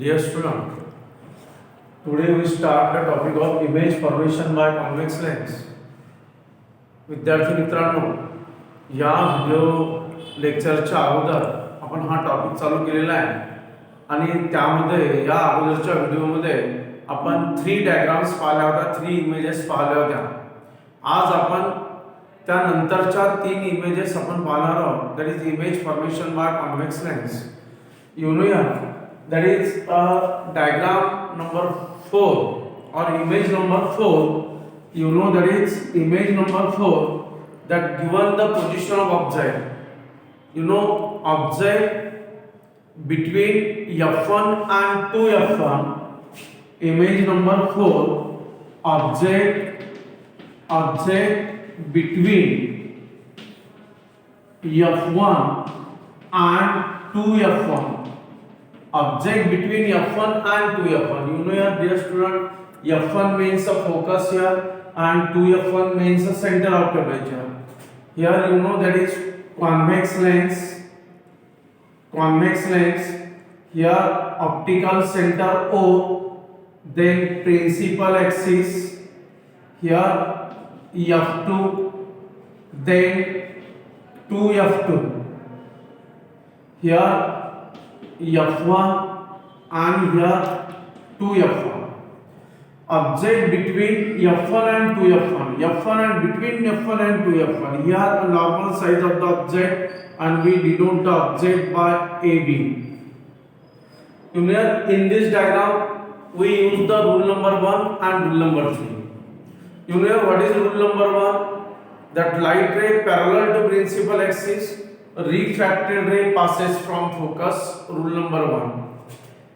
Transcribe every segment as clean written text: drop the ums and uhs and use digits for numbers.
Dear student, today we start the topic of image formation by convex lens. विद्यार्थी मित्रांनो, या video लेक्चरच्या अगोदर आपण हा टॉपिक चालू केलेला आहे आणि त्यामध्ये या अगोदरच्या व्हिडिओमध्ये आपण 3 डायग्राम्स पाहिल्या होत्या, 3 इमेजेस पाहिल्या होत्या. आज आपण त्यानंतरच्या 3 इमेजेस आपण पाहणार आहोत. That is image formation by convex lens. You know, that is diagram number 4 or image number 4. You know that is image number 4 that given the position of object. You know, object between f1 and 2f1. Image number 4. Object between f1 and 2f1. Object between f1 and 2f1. You know, here, dear student, f1 means the focus here and 2f1 means the center of curvature. Here you know that is convex lens. Convex lens. Here optical center O. Then principal axis. Here f2. Then 2f2. Here f1 and here 2f1. Object between f1 and 2f1. f1 and between f1 and 2f1. Here the normal size of the object and we denote the object by AB. In this diagram we use the rule number 1 and rule number 3. You know what is rule number 1? That light ray parallel to principal axis, refracted ray passes from focus. Rule number 1.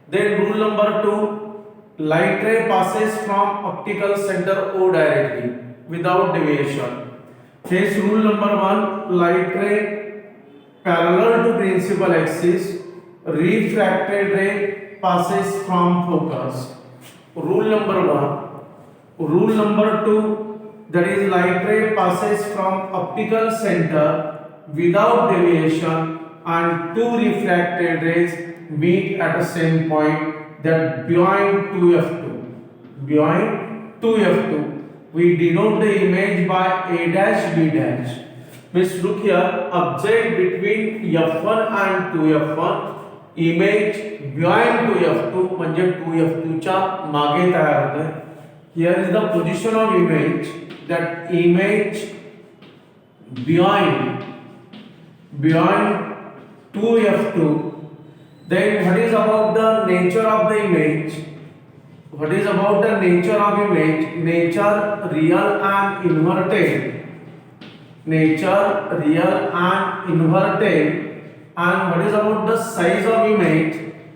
Then rule number 2, light ray passes from optical center O directly without deviation. Hence rule number 1, light ray parallel to principal axis, refracted ray passes from focus. Rule number 1. Rule number 2, that is light ray passes from optical center without deviation and 2 refracted rays meet at the same point, that beyond 2f2. Beyond 2f2. We denote the image by a dash b dash. Means look here, object between f1 and 2f1, image beyond 2f2 म्हणजे 2f2 च्या मागे तयार होते. Here is the position of image, that image beyond 2f2. Then what is about the nature of the image? What is about the nature of image? Nature real and inverted. Nature real and inverted. And what is about the size of image?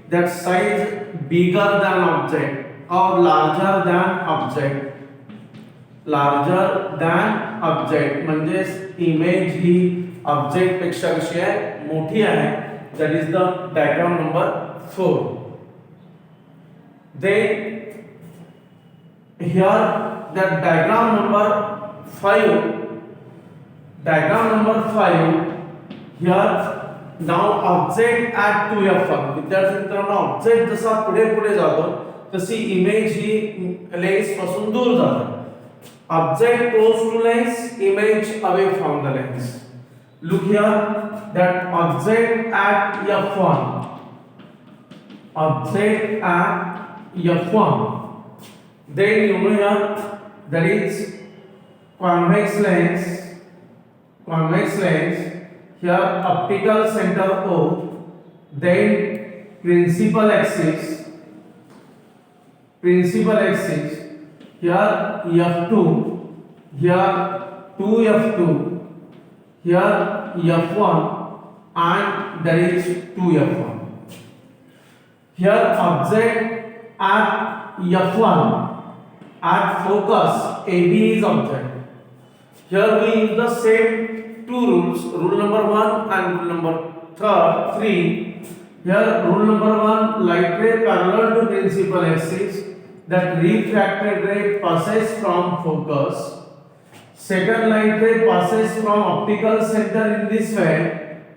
That size bigger than object or larger than object. Larger than object म्हणजे image ही object पेक्षा कशी आहे, मोठी आहे. That is the diagram number 4. Then here that diagram number 5. Diagram number 5. Here now object at 2f1. विद्यार्थी मित्रांनो, object जसा पुढे पुढे जातो तशी इमेज ही लेन्स पासून दूर जाते. Object close to lens, image away from the lens. Look here, that object at f1. Object at f1. Then you know here, that is convex lens. Convex lens. Here optical center O. Then principal axis. Principal axis. Here f2, here 2f2, here f1 and there is 2f1. Here object at f1, at focus AB is object. Here we use the same 2 rules, rule number 1 and rule number 3. Here rule number 1, light ray parallel to principal axis, that refracted ray passes from focus. Second light ray passes from optical center in this way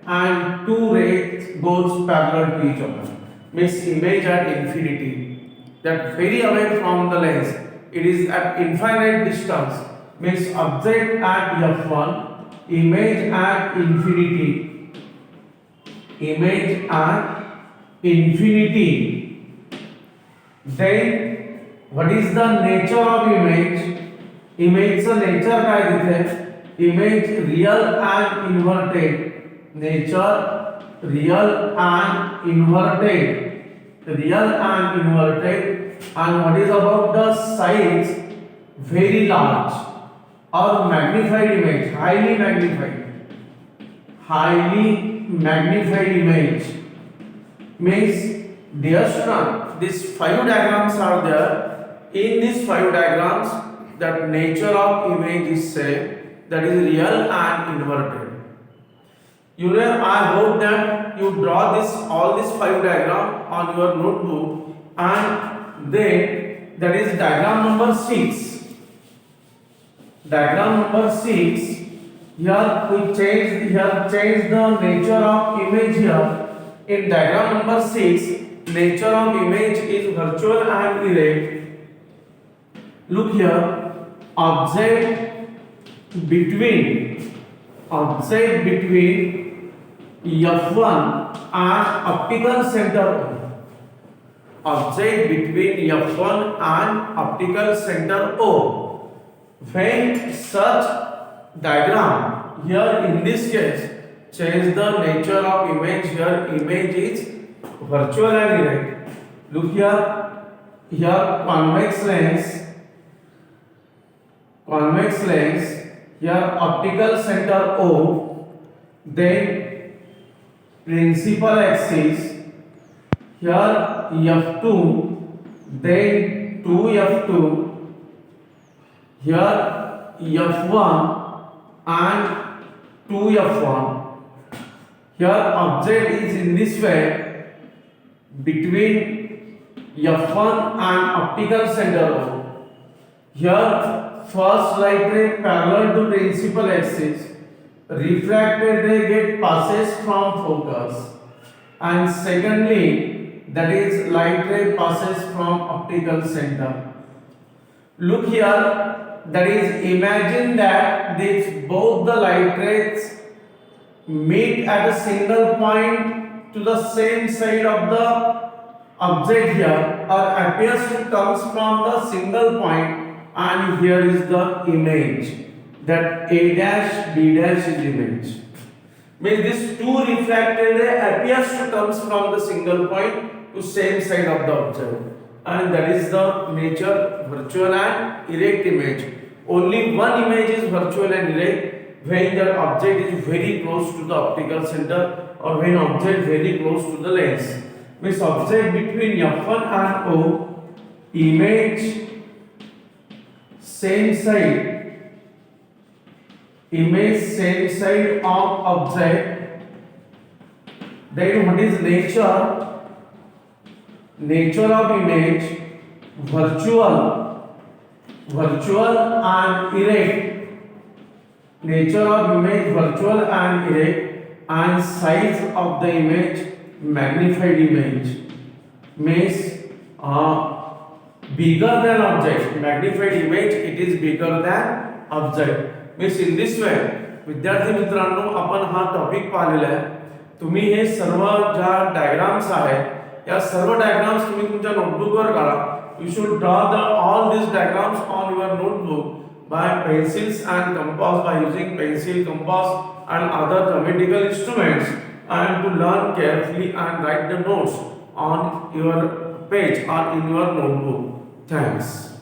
and 2 rays goes parallel to each other. means image at infinity, that very away from the lens, it is at infinite distance, means object at f1, image at infinity, image at infinity. Then what is the nature of image? Image चं nature काय तिथे? Image real and inverted. Nature real and inverted. Real and inverted. And what is about the size? Very large or magnified image, highly magnified. Highly magnified image means, dear student, these 5 diagrams are there. In these 5 diagrams, that nature of image is same, that is real and inverted. You know, I hope that you draw this all these 5 diagrams on your notebook, and then that is diagram number 6. Diagram number 6. Here we change the nature of image here. In diagram number 6, nature of image is virtual and erect. Look here, object between F1 and optical center O. Object between F1 and optical center O. When such diagram, here in this case, change the nature of image. Here image is virtual and erect. Look here convex lens, here optical center O, then principal axis, here F2, then 2F2, here F1 and 2F1. Here object is in this way between F1 and optical center O. Here first light ray parallel to principal axis, refracted ray get passes from focus, and secondly that is light ray passes from optical center. Look here, that is, imagine that these both the light rays meet at a single point to the same side of the object here, or appears to comes from the single point, and here is the image, that A dash B dash is image. Means this two refracted ray appears to comes from the single point to same side of the object, and that is the nature virtual and erect image. Only one image is virtual and erect when the object is very close to the optical center, or when object very close to the lens. Means object between F1 and O, image same side, image same side of object. Then what is nature? Nature of image virtual and erect. Nature of image virtual and erect, and size of the image magnified image. Means bigger than object. Magnified image, it is bigger than object. Means in this way, विद्यार्थी मित्रांनो, आपण हा topic पाहिलेला आहे. तुम्ही हे सर्व ज्या diagrams आहेत, या सर्व डायग्राम्स तुम्ही तुमच्या नोटबुकवर काढा. You should draw all these diagrams on your notebook by pencils and compass, by using pencil, compass and other geometrical instruments, and to learn carefully and write the notes on your page or in your notebook. Thanks.